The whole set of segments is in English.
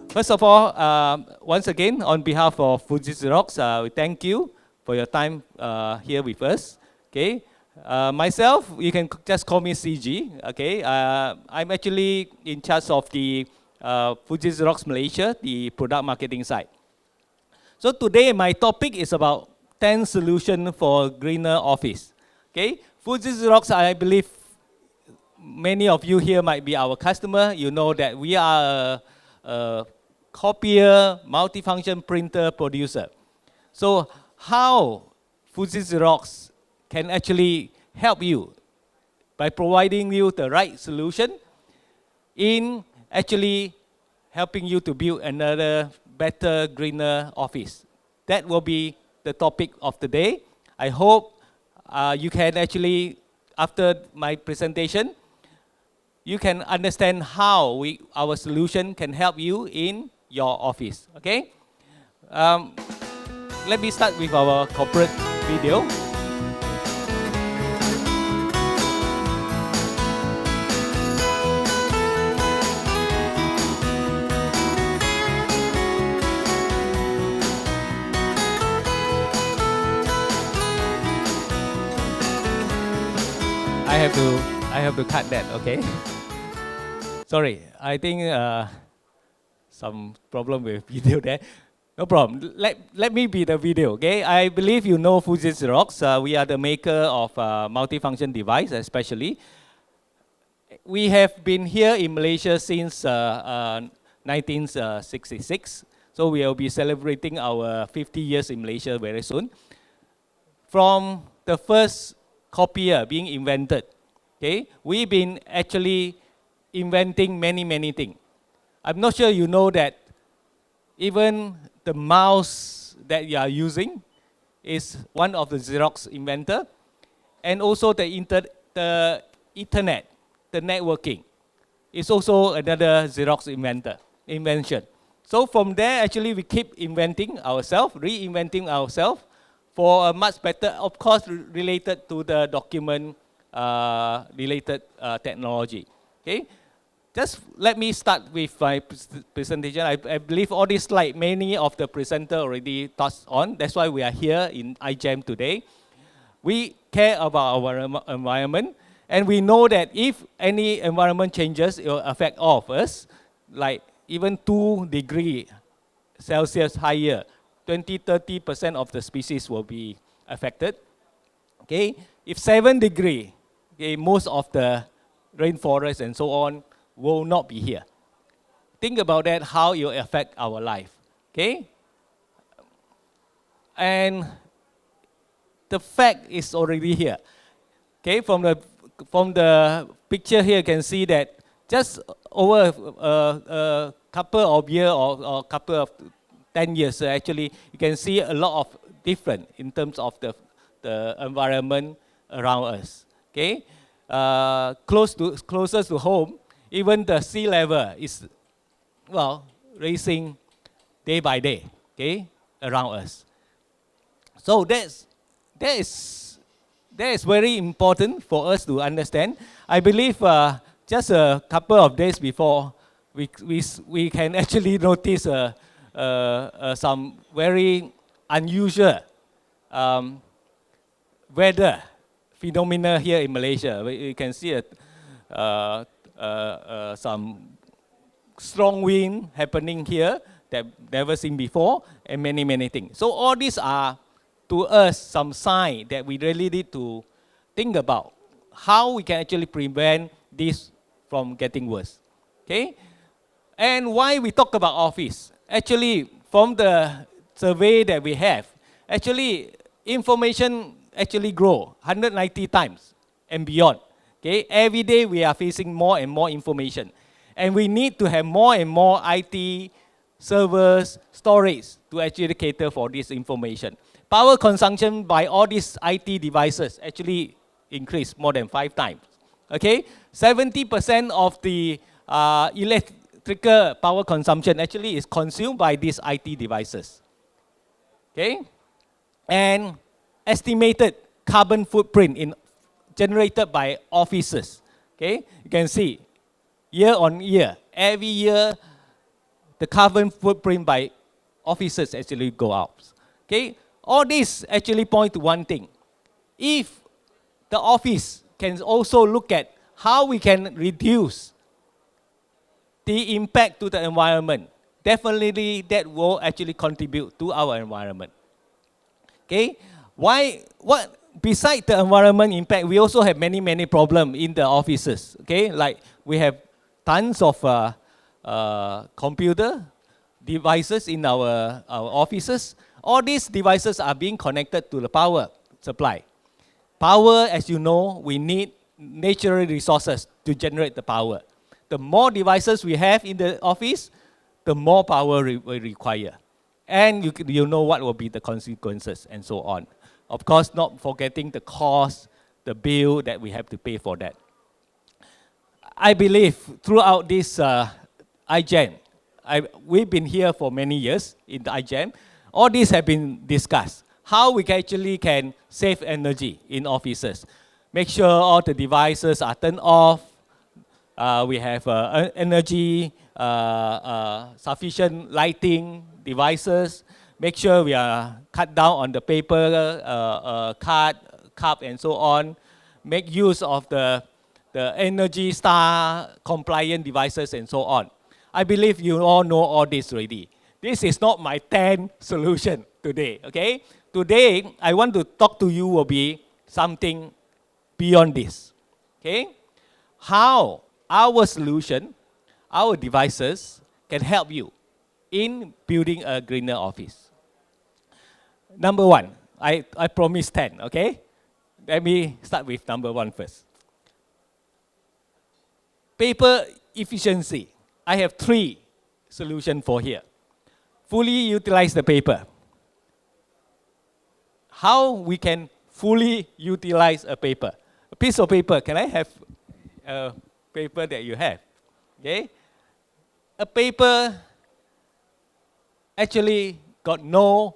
First of all, once again, on behalf of Fuji Xerox, we thank you for your time here with us. Okay, myself, you can just call me CG. Okay, I'm actually in charge of the Fuji Xerox Malaysia, the product marketing side. So today, my topic is about 10 solutions for greener office. Okay, Fuji Xerox, I believe many of you here might be our customer. You know that we are a copier, multifunction printer producer. So how Fuji Xerox can actually help you by providing you the right solution in actually helping you to build another better, greener office. That will be the topic of the day. I hope you can actually, after my presentation, you can understand how our solution can help you in your office. Okay? Let me start with our corporate video. I have to cut that. Okay. Sorry, I think some problem with video there. No problem. Let me be the video, okay? I believe you know Fuji Xerox. We are the maker of multifunction device, especially. We have been here in Malaysia since 1966. So we will be celebrating our 50 years in Malaysia very soon. From the first copier being invented, okay, we've been actually inventing many things. I'm not sure you know that even the mouse that you are using is one of the Xerox inventor, and also the Ethernet, the networking, is also another Xerox invention. So from there, actually, we keep inventing ourselves, reinventing ourselves for a much better, of course, related to the document related technology. Okay. Just let me start with my presentation. I believe all these slides, many of the presenter already touched on. That's why we are here in iGEM today. We care about our environment, and we know that if any environment changes, it will affect all of us, like even 2 degrees Celsius higher, 20–30% of the species will be affected. Okay, if 7 degrees, okay, most of the rainforest and so on will not be here. Think about that, how it will affect our life. Okay? And the fact is already here. Okay, from the picture here, you can see that just over a couple of years or couple of 10 years, actually, you can see a lot of different in terms of the environment around us. Okay, closest to home, even the sea level is, well, rising day by day, okay, around us. So that is very important for us to understand. I believe just a couple of days before, we can actually notice some very unusual weather phenomena here in Malaysia. You can see some strong wind happening here that never seen before, and many things. So all these are, to us, some sign that we really need to think about how we can actually prevent this from getting worse. Okay? And why we talk about office? Actually, from the survey that we have, actually information actually grow 190 times and beyond. Okay? Every day we are facing more and more information. And we need to have more and more IT servers, storage to actually cater for this information. Power consumption by all these IT devices actually increased more than 5 times. Okay? 70% of the electrical power consumption actually is consumed by these IT devices. Okay? And estimated carbon footprint generated by offices. Okay? You can see year on year, every year the carbon footprint by officers actually go out. Okay, all this actually point to one thing. If the office can also look at how we can reduce the impact to the environment, definitely that will actually contribute to our environment. Okay, besides the environment impact, we also have many problems in the offices. Okay, like we have tons of computer devices in our offices. All these devices are being connected to the power supply. Power, as you know, we need natural resources to generate the power. The more devices we have in the office, the more power we require. And you know what will be the consequences and so on. Of course, not forgetting the cost, the bill that we have to pay for that. I believe throughout this iGEM, we've been here for many years in the iGEM, all these have been discussed. How we actually can save energy in offices. Make sure all the devices are turned off. We have energy, sufficient lighting devices. Make sure we are cut down on the paper, cup, and so on. Make use of the Energy Star compliant devices and so on. I believe you all know all this already. This is not my 10 solution today, okay? Today, I want to talk to you will be something beyond this, okay? How our solution, our devices can help you in building a greener office. Number one, I promise 10, okay? Let me start with number one first. Paper efficiency. I have 3 solutions for here. Fully utilize the paper. How we can fully utilize a paper? A piece of paper, can I have a paper that you have? Okay? A paper actually got no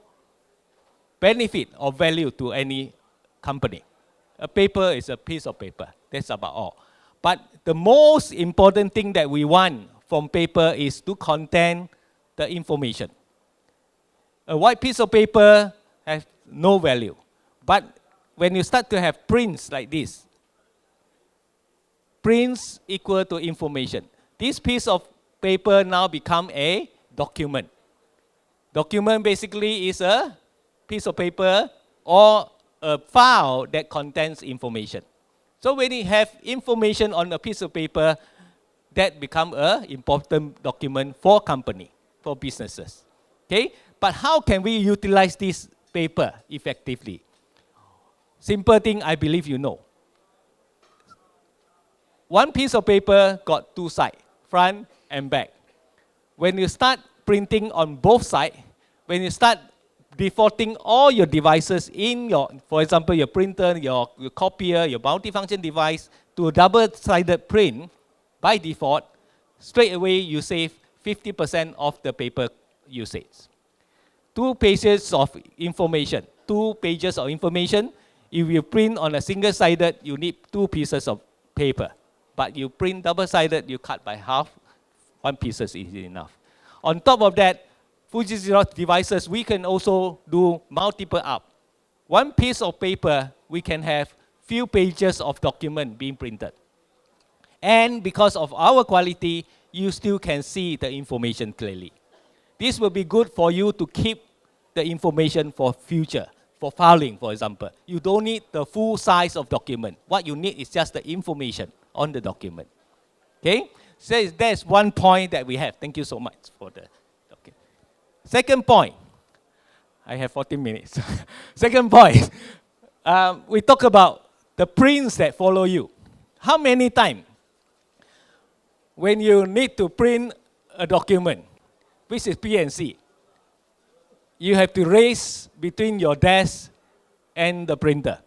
benefit or value to any company. A paper is a piece of paper. That's about all. But the most important thing that we want from paper is to contain the information. A white piece of paper has no value. But when you start to have prints like this, prints equal to information. This piece of paper now become a document. Document basically is a piece of paper or a file that contains information. So when you have information on a piece of paper, that become an important document for company, for businesses. Okay? But how can we utilize this paper effectively? Simple thing, I believe you know. One piece of paper got 2 sides, front and back. When you start printing on both sides, when you start defaulting all your devices in your, for example, your printer, your copier, your multifunction device to a double-sided print, by default, straight away you save 50% of the paper usage. 2 pages of information. 2 pages of information. If you print on a single-sided, you need 2 pieces of paper. But you print double-sided, you cut by half. 1 piece is enough. On top of that, Fuji Xerox devices, we can also do multiple up. 1 piece of paper, we can have few pages of document being printed. And because of our quality, you still can see the information clearly. This will be good for you to keep the information for future, for filing, for example. You don't need the full size of document. What you need is just the information on the document. Okay? So that's one point that we have. Thank you so much for the document. Second point. I have 14 minutes. Second point. We talk about the prints that follow you. How many times when you need to print a document, which is P&C, you have to race between your desk and the printer,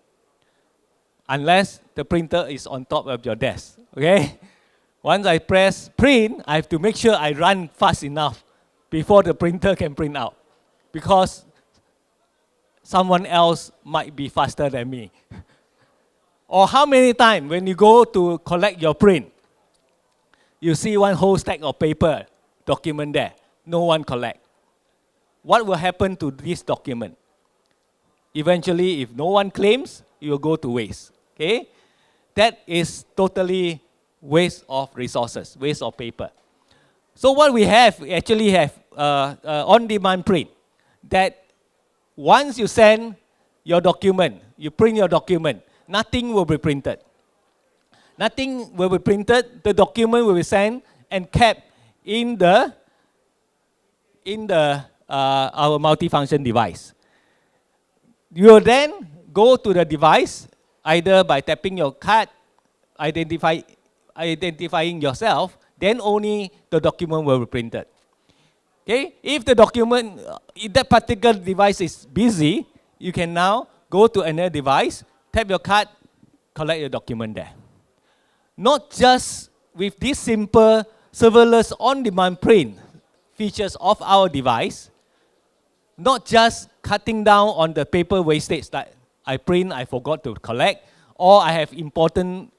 unless the printer is on top of your desk, okay? Once I press print, I have to make sure I run fast enough before the printer can print out, because someone else might be faster than me. Or how many times when you go to collect your print, you see one whole stack of paper document there. no one collect. What will happen to this document? Eventually, if no one claims, it will go to waste. Okay? That is totally waste of resources, waste of paper. So what we have, we actually have on-demand print. That once you send your document, you print your document, nothing will be printed. Nothing will be printed. The document will be sent and kept in our multifunction device. You will then go to the device either by tapping your card, identifying yourself, then only the document will be printed. Okay? If the document, if that particular device is busy, you can now go to another device, tap your card, collect your document there. Not just with this simple serverless on-demand print features of our device, not just cutting down on the paper wastage that I print, I forgot to collect, or I have important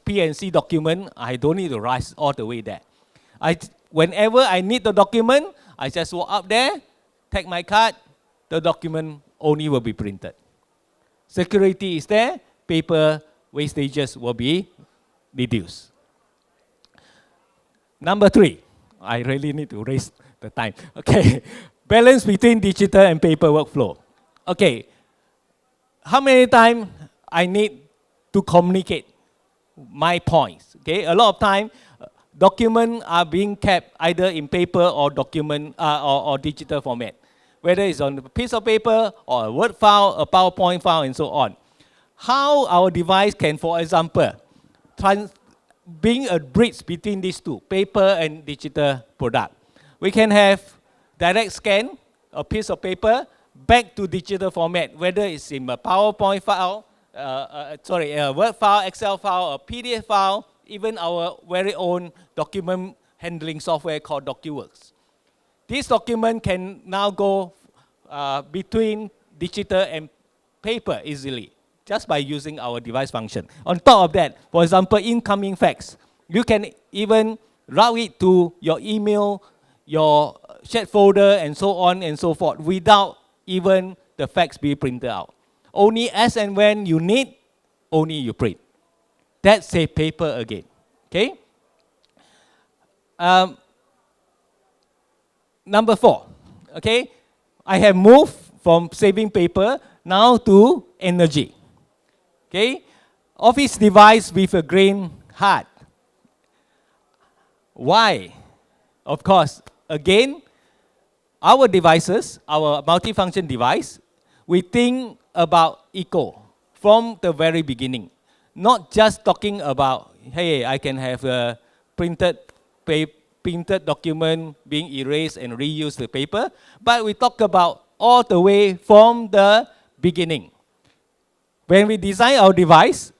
P&C document, I don't need to rush all the way there. Whenever I need the document, I just walk up there, take my card, the document only will be printed. Security is there, paper wastages will be reduced. Number 3, I really need to raise the time. Okay, balance between digital and paper workflow. Okay, how many times I need to communicate my points? Okay, a lot of time documents are being kept either in paper or document or digital format, whether it's on a piece of paper or a Word file, a PowerPoint file, and so on. How our device can, for example, being a bridge between these two, paper and digital product. We can have direct scan a piece of paper back to digital format, whether it's in a PowerPoint file, a Word file, Excel file, a PDF file, even our very own document handling software called DocuWorks. This document can now go between digital and paper easily, just by using our device function. On top of that, for example, incoming fax, you can even route it to your email, your chat folder, and so on and so forth, without even the fax being printed out. Only as and when you need, only you print. That's a paper again. Okay? Number 4. Okay? I have moved from saving paper now to energy. Okay? Office device with a grain heart. Why? Of course, again, our devices, our multifunction device, we think about eco from the very beginning. Not just talking about, hey, I can have a printed document being erased and reuse the paper, but we talk about all the way from the beginning. When we design our device,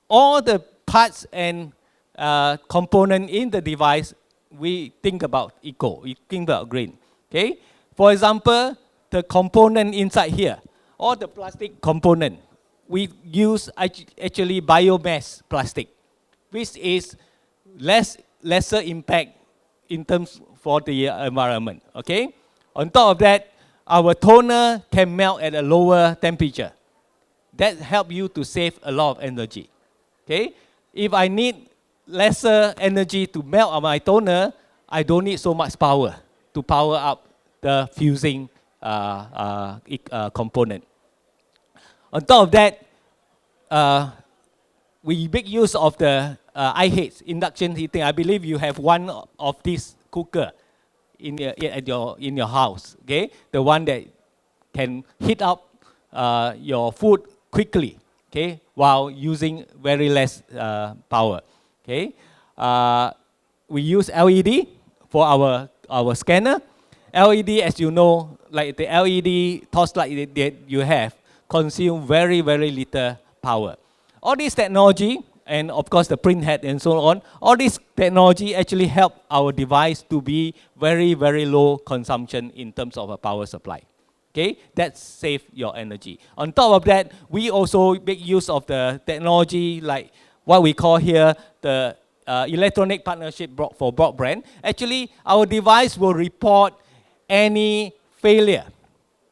all the parts and component in the device, we think about eco, we think about green. Okay? For example, the component inside here, all the plastic component, we use actually biomass plastic, which is lesser impact in terms for the environment. Okay? On top of that, our toner can melt at a lower temperature. That helps you to save a lot of energy. Okay? If I need lesser energy to melt my toner, I don't need so much power to power up the fusing component. On top of that, we make use of the IH, induction heating. I believe you have one of these cooker in your house. Okay? The one that can heat up your food quickly, okay, while using very less power. Okay, we use LED for our scanner. LED, as you know, like the LED torchlight that you have, consume very little power. All this technology, and of course the print head and so on, all this technology actually help our device to be very low consumption in terms of a power supply. Okay, that saves your energy. On top of that, we also make use of the technology like what we call here the electronic partnership for broadband. Actually, our device will report any failure,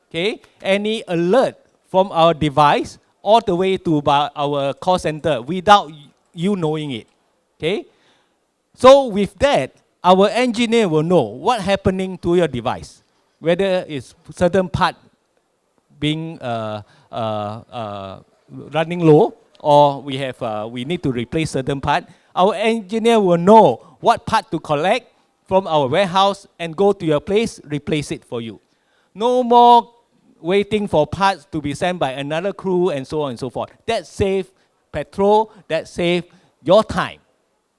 okay, any alert from our device all the way to our call center without you knowing it, okay? So with that, our engineer will know what's happening to your device, whether it's certain part being running low, or we need to replace certain part. Our engineer will know what part to collect from our warehouse and go to your place, replace it for you. No more waiting for parts to be sent by another crew and so on and so forth. That saves petrol, that saves your time,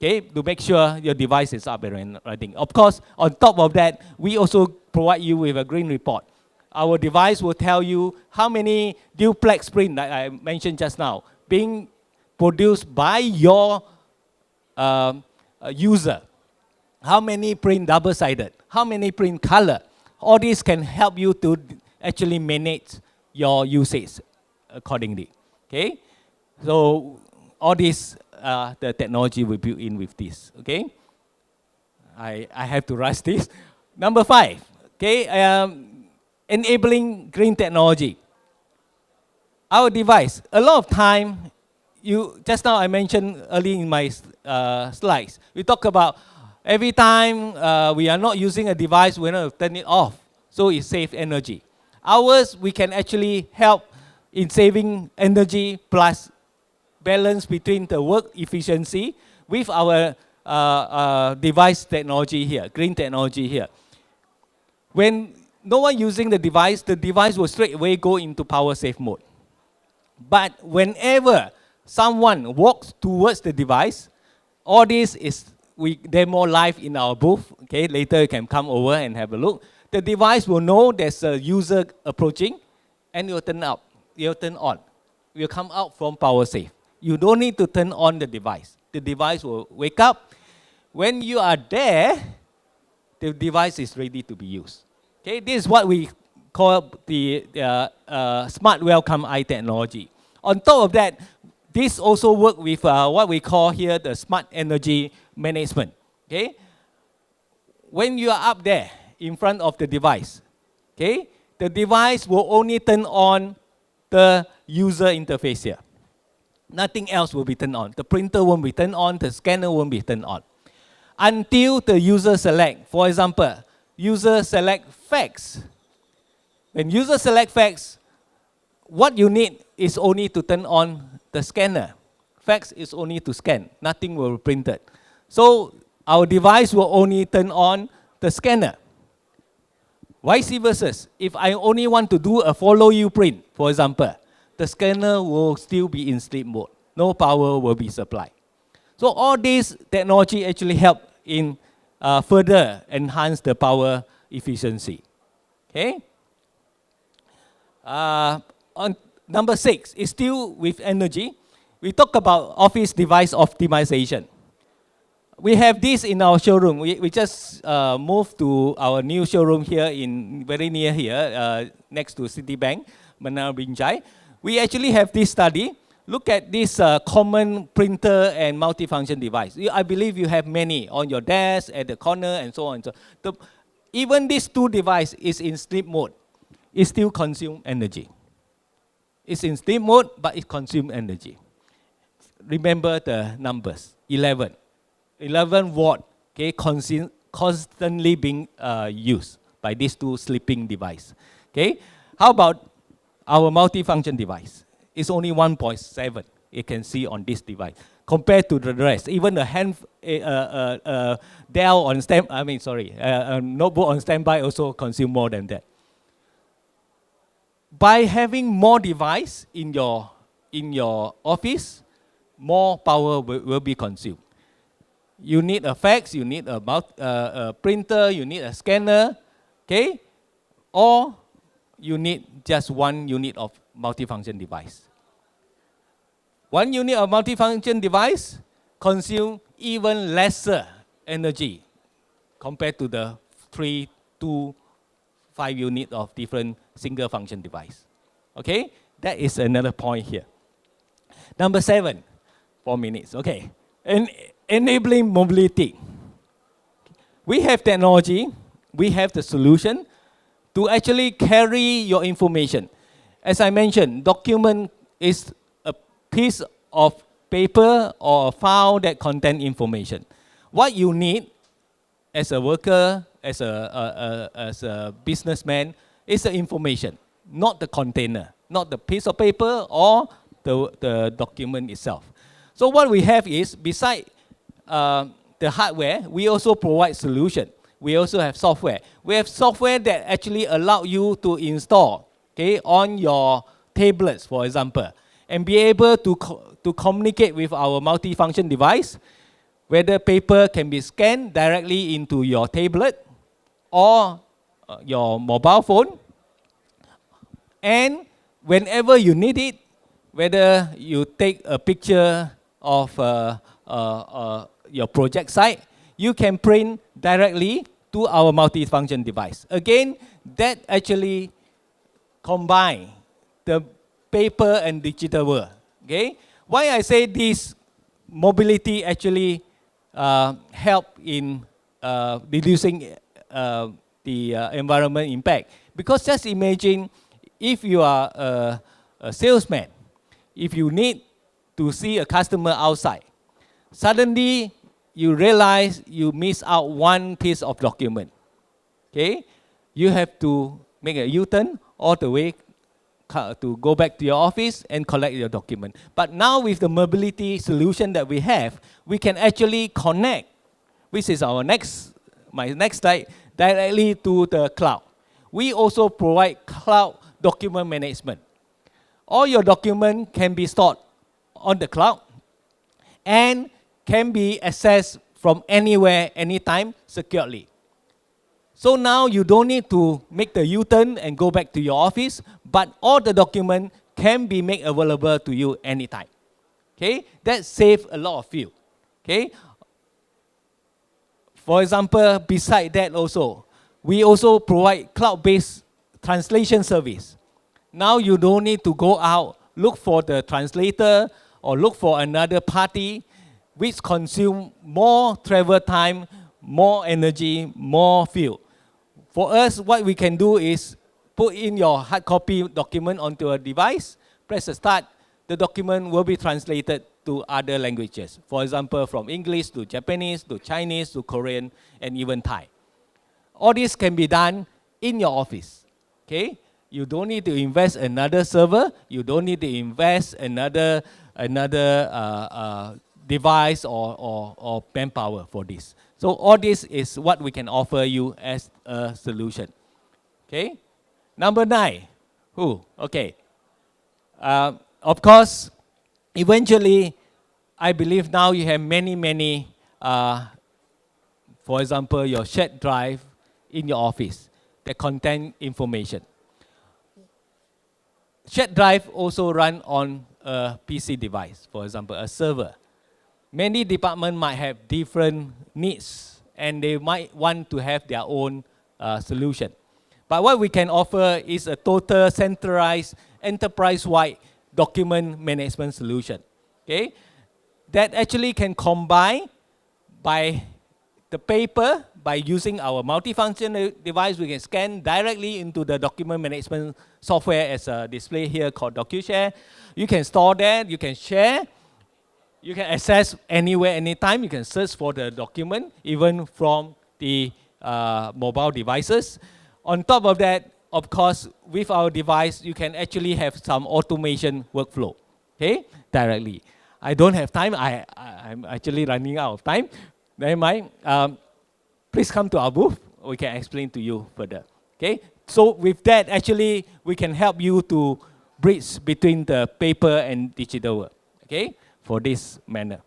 okay, to make sure your device is up and running. Of course, on top of that, we also provide you with a green report. Our device will tell you how many duplex print that I mentioned just now being produced by your user. How many print double-sided? How many print color? All this can help you to actually manage your usage accordingly. Okay, so all this the technology we built in with this. Okay, I have to rush this. Number 5. Okay, enabling green technology. Our device, a lot of time, just now I mentioned early in my slides, we talk about every time we are not using a device, we're going to turn it off, so it saves energy. Ours, we can actually help in saving energy plus balance between the work efficiency with our device technology here, green technology here. When no one using the device will straight away go into power save mode. But whenever someone walks towards the device, all this is, we demo live in our booth. Okay, later you can come over and have a look. The device will know there's a user approaching, and it will turn up, it will turn on. It will come out from power save. You don't need to turn on the device. The device will wake up. When you are there, the device is ready to be used. Okay, this is what we call the smart welcome eye technology. On top of that, this also works with what we call here the smart energy management. Okay, when you are up there in front of the device, okay, the device will only turn on the user interface here. Nothing else will be turned on. The printer won't be turned on, the scanner won't be turned on. Until the user select, for example, user select fax. When user select fax, what you need is only to turn on the scanner. Fax is only to scan, nothing will be printed. So our device will only turn on the scanner. Vice versa, if I only want to do a follow you print, for example, the scanner will still be in sleep mode. No power will be supplied. So all this technology actually help in further enhance the power efficiency. Okay. On number 6 is still with energy. We talk about office device optimization. We have this in our showroom. We just moved to our new showroom here in very near here, next to Citibank, Menara Binjai. We actually have this study. Look at this common printer and multifunction device. I believe you have many on your desk, at the corner, and so on. So even these two devices is in sleep mode. It still consumes energy. It's in sleep mode, but it consumes energy. Remember the numbers, 11. 11 watt, okay, constantly being used by these two sleeping devices. Okay, how about our multifunction device? It's only 1.7. You can see on this device compared to the rest. Even the Dell on notebook on standby also consume more than that. By having more device in your office, more power will be consumed. You need a fax, you need a printer, you need a scanner, okay? Or you need just one unit of multifunction device. One unit of multifunction device consumes even lesser energy compared to the 3 to 5 units of different single function device. Okay, that is another point here. Number 7, 4 minutes, okay. Enabling mobility. We have technology, we have the solution, to actually carry your information. As I mentioned, document is a piece of paper or a file that contain information. What you need as a worker, as a businessman, is the information, not the container, not the piece of paper or the document itself. So what we have is, beside the hardware, we also provide solution. We also have software. We have software that actually allow you to install, okay, on your tablets, for example, and be able to communicate with our multifunction device, whether paper can be scanned directly into your tablet or your mobile phone. And whenever you need it, whether you take a picture of your project site, you can print directly to our multifunction device. Again, that actually combine the paper and digital world. Okay? Why I say this mobility actually help in reducing the environment impact? Because just imagine if you are a salesman, if you need to see a customer outside, suddenly you realize you miss out one piece of document. Okay? You have to make a U-turn all the way to go back to your office and collect your document. But now with the mobility solution that we have, we can actually connect, which is my next slide, directly to the cloud. We also provide cloud document management. All your document can be stored on the cloud and can be accessed from anywhere, anytime, securely. So now you don't need to make the U-turn and go back to your office, but all the document can be made available to you anytime. Okay, that saves a lot of fuel. Okay. For example, beside that also, we also provide cloud-based translation service. Now you don't need to go out, look for the translator or look for another party, which consume more travel time, more energy, more fuel. For us, what we can do is put in your hard copy document onto a device, press start, the document will be translated to other languages. For example, from English to Japanese, to Chinese, to Korean, and even Thai. All this can be done in your office. Okay? You don't need to invest another server. You don't need to invest another device or manpower for this. So all this is what we can offer you as a solution. Okay? Number 9. Okay. Of course, eventually, I believe now you have many, for example, your shared drive in your office that contain information. Shared drive also run on a PC device, for example, a server. Many departments might have different needs and they might want to have their own solution. But what we can offer is a total centralized enterprise-wide document management solution. Okay? That actually can combine by the paper, by using our multifunction device, we can scan directly into the document management software as a display here called DocuShare. You can store that, you can share, you can access anywhere, anytime. You can search for the document, even from the mobile devices. On top of that, of course, with our device, you can actually have some automation workflow, okay, directly. I don't have time. I'm actually running out of time. Never mind. Please come to our booth. We can explain to you further. Okay. So with that, actually, we can help you to bridge between the paper and digital world. Okay, for this manner.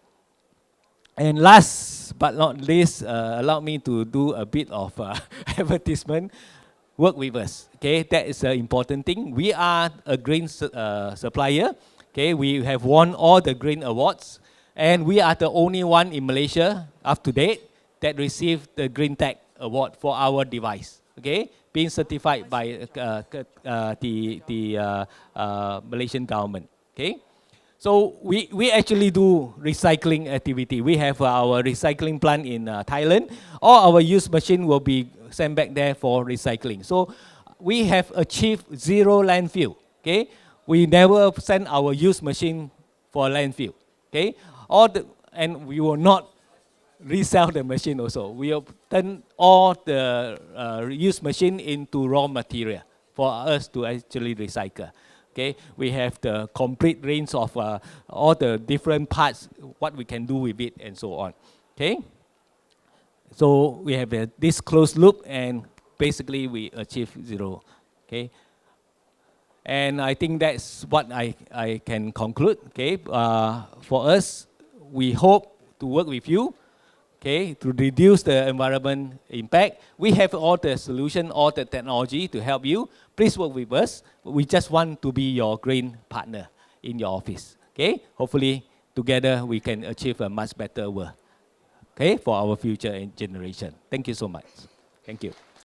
And last but not least, allow me to do a bit of advertisement. Work with us. Okay, that is an important thing. We are a green supplier. Okay, we have won all the green awards, and we are the only one in Malaysia up to date that received the Green Tech Award for our device. Okay, being certified by the Malaysian government. Okay, so we actually do recycling activity. We have our recycling plant in Thailand. All our used machine will be sent back there for recycling. So we have achieved zero landfill. Okay, we never send our used machine for landfill. Okay, and we will not resell the machine also. We have turned all the used machine into raw material for us to actually recycle. Okay, we have the complete range of all the different parts, what we can do with it, and so on. Okay, so we have this closed loop, and basically we achieve zero. Okay, and I think that's what I can conclude. Okay, for us, we hope to work with you. Okay, to reduce the environment impact. We have all the solution, all the technology to help you. Please work with us. We just want to be your green partner in your office. Okay, hopefully together we can achieve a much better world. Okay, for our future generation. Thank you so much. Thank you.